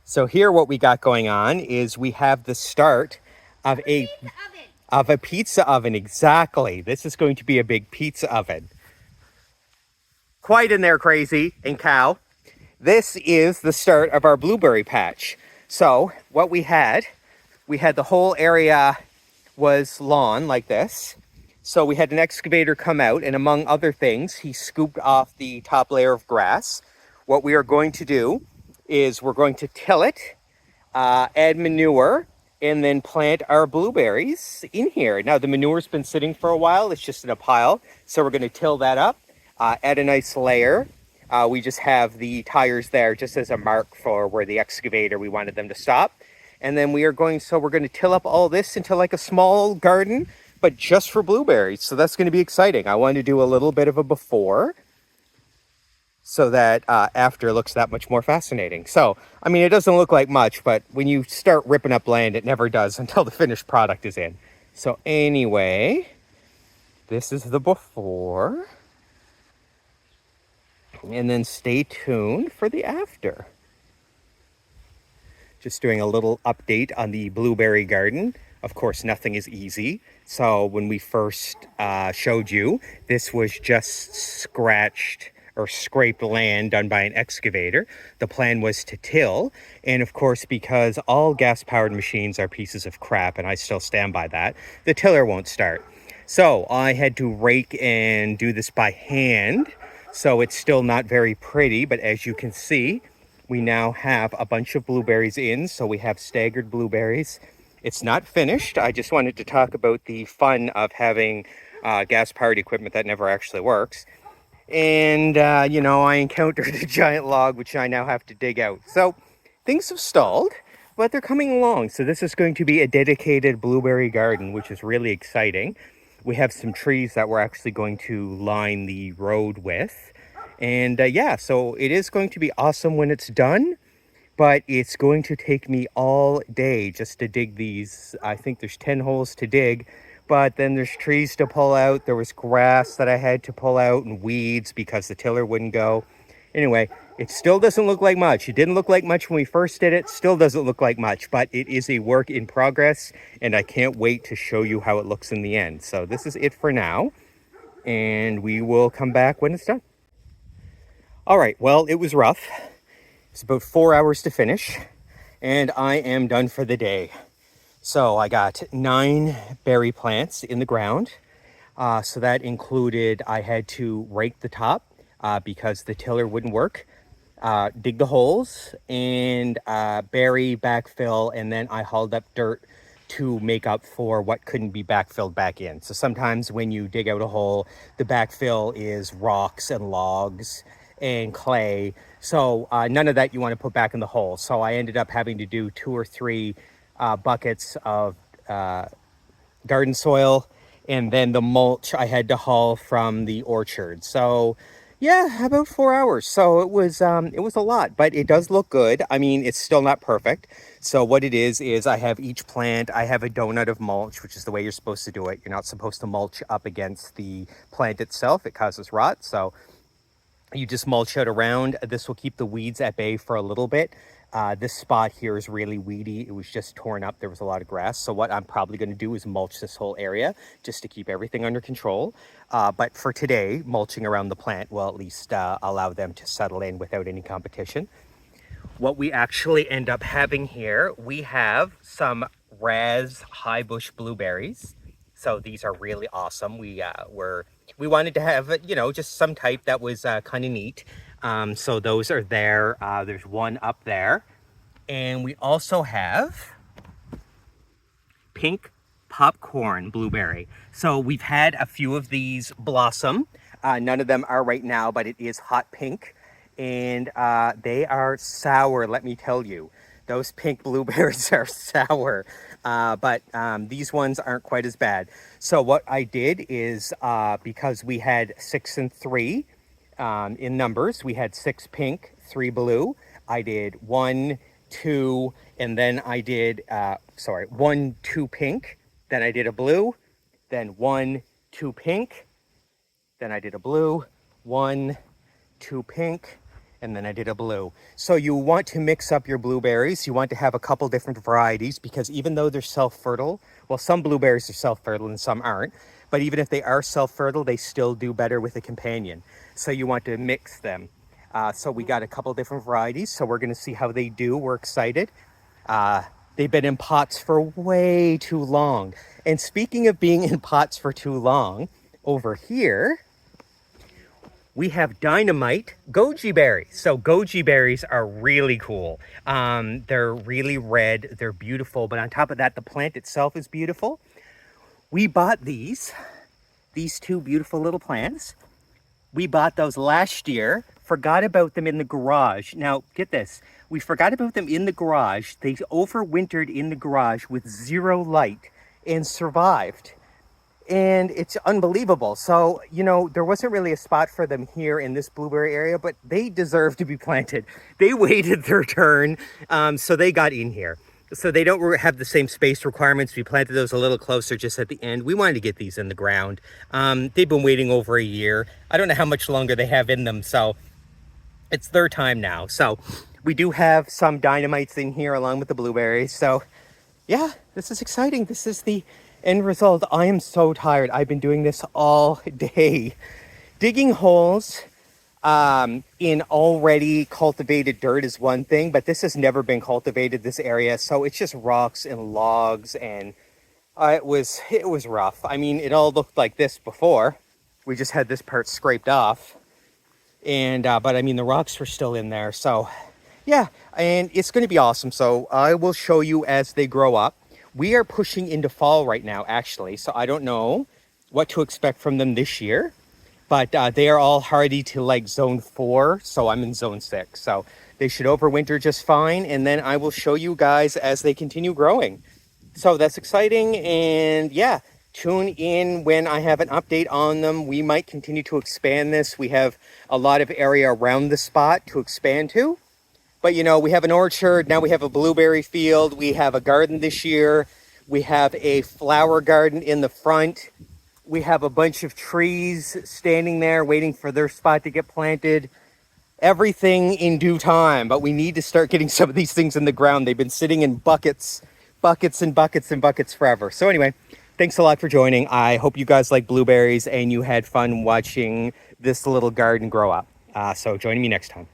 So here what we got going on is we have the start of a pizza oven. Exactly. This is going to be a big pizza oven. Quite in there, Crazy and Cow. This is the start of our blueberry patch. So what we had the whole area was lawn like this. So we had an excavator come out, and among other things, he scooped off the top layer of grass. What we are going to do is we're going to till it, add manure, and then plant our blueberries in here. Now the manure's been sitting for a while. It's just in a pile. So we're going to till that up, add a nice layer. We just have the tires there just as a mark for where the excavator, we wanted them to stop. And then we're going to till up all this into like a small garden, but just for blueberries. So that's going to be exciting. I wanted to do a little bit of a before so that after looks that much more fascinating. So, I mean, it doesn't look like much, but when you start ripping up land, it never does until the finished product is in. So anyway, this is the before. And then stay tuned for the after. Just doing a little update on the blueberry garden. Of course, nothing is easy. So when we first showed you, this was just scratched or scraped land done by an excavator. The plan was to till. And of course, because all gas-powered machines are pieces of crap, and I still stand by that, the tiller won't start. So I had to rake and do this by hand. So it's still not very pretty, but as you can see, we now have a bunch of blueberries in. So we have staggered blueberries. It's not finished. I just wanted to talk about the fun of having gas-powered equipment that never actually works. And, I encountered a giant log, which I now have to dig out. So things have stalled, but they're coming along. So this is going to be a dedicated blueberry garden, which is really exciting. We have some trees that we're actually going to line the road with. And so it is going to be awesome when it's done, but it's going to take me all day just to dig these. I think there's 10 holes to dig, but then there's trees to pull out. There was grass that I had to pull out and weeds because the tiller wouldn't go. Anyway, it still doesn't look like much. It didn't look like much when we first did it. Still doesn't look like much, but it is a work in progress, and I can't wait to show you how it looks in the end. So this is it for now, and we will come back when it's done. All right, well, it was rough. It's about 4 hours to finish, and I am done for the day. So I got 9 berry plants in the ground. So that included, I had to rake the top because the tiller wouldn't work, dig the holes, and bury, backfill, and then I hauled up dirt to make up for what couldn't be backfilled back in. So sometimes when you dig out a hole, the backfill is rocks and logs and clay. So none of that you want to put back in the hole. So I ended up having to do 2 or 3 buckets of garden soil, and then the mulch I had to haul from the orchard. So yeah, about 4 hours. So it was a lot, but it does look good. I mean, it's still not perfect. So what it is I have each plant, I have a donut of mulch, which is the way you're supposed to do it. You're not supposed to mulch up against the plant itself. It causes rot. So you just mulch it around. This will keep the weeds at bay for a little bit. This spot here is really weedy. It was just torn up. There was a lot of grass. So what I'm probably going to do is mulch this whole area just to keep everything under control. But for today, mulching around the plant will at least allow them to settle in without any competition. What we actually end up having here, we have some Raz high bush blueberries. So these are really awesome. We wanted to have, just some type that was kind of neat. So those are there. There's one up there. And we also have pink popcorn blueberry. So we've had a few of these blossom. None of them are right now, but it is hot pink. And they are sour, let me tell you. Those pink blueberries are sour, but these ones aren't quite as bad. So what I did is, because we had 6 and 3 in numbers, we had 6 pink, 3 blue. I did 1, 2, and then I did, 1, 2 pink, then I did a blue, then 1, 2 pink, then I did a blue, 1, 2 pink, and then I did a blue. So you want to mix up your blueberries. You want to have a couple different varieties because even though they're self-fertile, well, some blueberries are self-fertile and some aren't, but even if they are self-fertile, they still do better with a companion. So you want to mix them. So we got a couple different varieties, so we're gonna see how they do. We're excited. They've been in pots for way too long. And speaking of being in pots for too long, over here, we have dynamite goji berries. So goji berries are really cool. They're really red, they're beautiful, but on top of that, the plant itself is beautiful. We bought these two beautiful little plants. We bought those last year, forgot about them in the garage. Now, get this, we forgot about them in the garage. They overwintered in the garage with zero light and survived. And it's unbelievable. So, you know, there wasn't really a spot for them here in this blueberry area, but they deserve to be planted. They waited their turn, so they got in here. So they don't have the same space requirements. We planted those a little closer just at the end. We wanted to get these in the ground. They've been waiting over a year. I don't know how much longer they have in them, so it's their time now. So we do have some dynamites in here along with the blueberries. So yeah, this is exciting. This is the end result. I am so tired. I've been doing this all day. Digging holes in already cultivated dirt is one thing, but this has never been cultivated, this area. So it's just rocks and logs, and it was rough. I mean, it all looked like this before. We just had this part scraped off. And, but I mean, the rocks were still in there. So yeah, and it's going to be awesome. So I will show you as they grow up. We are pushing into fall right now, actually. So I don't know what to expect from them this year. But they are all hardy to like zone 4, so I'm in zone 6. So they should overwinter just fine, and then I will show you guys as they continue growing. So that's exciting, and yeah, tune in when I have an update on them. We might continue to expand this. We have a lot of area around the spot to expand to. But you know, we have an orchard, now we have a blueberry field, we have a garden this year, we have a flower garden in the front. We have a bunch of trees standing there waiting for their spot to get planted. Everything in due time, but we need to start getting some of these things in the ground. They've been sitting in buckets and buckets and buckets forever. So anyway, thanks a lot for joining. I hope you guys like blueberries and you had fun watching this little garden grow up. So join me next time.